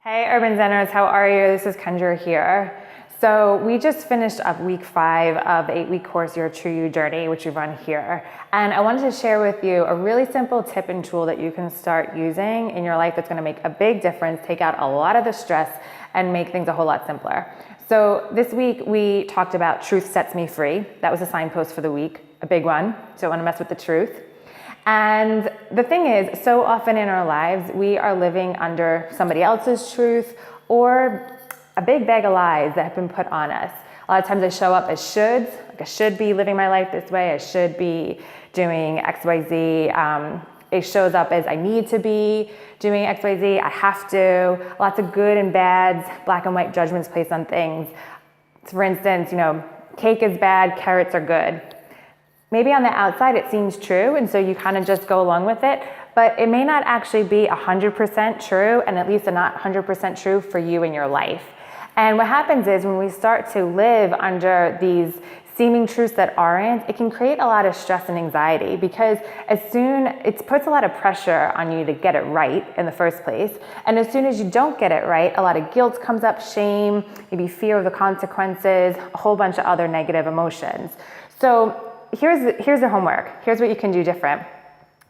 Hey Urban Zeners, how are you? This is Kendra here. So we just finished up week 5 of the 8-week course, Your True You Journey, which we run here. And I wanted to share with you a really simple tip and tool that you can start using in your life that's gonna make a big difference, take out a lot of the stress, and make things a whole lot simpler. So this week we talked about truth sets me free. That was a signpost for the week, a big one. Don't wanna mess with the truth. And the thing is, so often in our lives, we are living under somebody else's truth or a big bag of lies that have been put on us. A lot of times they show up as shoulds, like I should be living my life this way, I should be doing XYZ. It shows up as I need to be doing XYZ, I have to. Lots of good and bads, black and white judgments placed on things. For instance, cake is bad, carrots are good. Maybe on the outside it seems true, and so you kind of just go along with it, but it may not actually be 100% true, and at least not 100% true for you in your life. And what happens is when we start to live under these seeming truths that aren't, it can create a lot of stress and anxiety because it puts a lot of pressure on you to get it right in the first place. And as soon as you don't get it right, a lot of guilt comes up, shame, maybe fear of the consequences, a whole bunch of other negative emotions. So here's the homework. Here's what you can do different.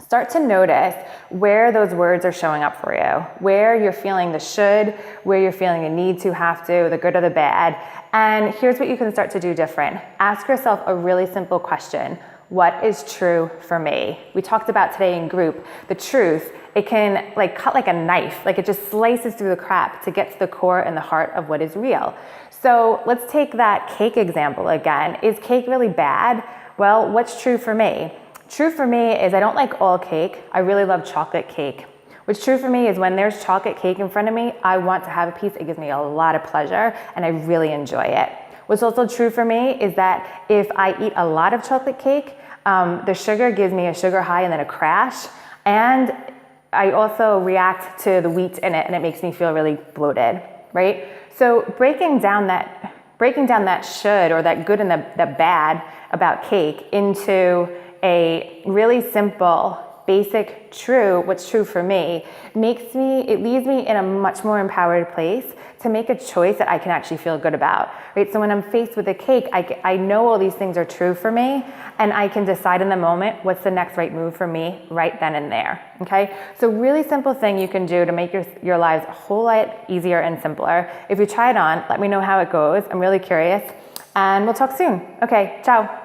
Start to notice where those words are showing up for you, where you're feeling the should, where you're feeling the need to, have to, the good or the bad. And here's what you can start to do different. Ask yourself a really simple question. What is true for me? We talked about today in group, the truth, it can cut like a knife, like it just slices through the crap to get to the core and the heart of what is real. So let's take that cake example again. Is cake really bad? Well, what's true for me? True for me is I don't like all cake. I really love chocolate cake. What's true for me is when there's chocolate cake in front of me, I want to have a piece. It gives me a lot of pleasure and I really enjoy it. What's also true for me is that if I eat a lot of chocolate cake, the sugar gives me a sugar high and then a crash. And I also react to the wheat in it and it makes me feel really bloated, right? So breaking down that should or that good and the bad about cake into a really simple, basic true, what's true for me, it leaves me in a much more empowered place to make a choice that I can actually feel good about, right? So when I'm faced with a cake, I know all these things are true for me and I can decide in the moment what's the next right move for me right then and there, okay? So really simple thing you can do to make your lives a whole lot easier and simpler. If you try it on, let me know how it goes. I'm really curious and we'll talk soon. Okay, ciao.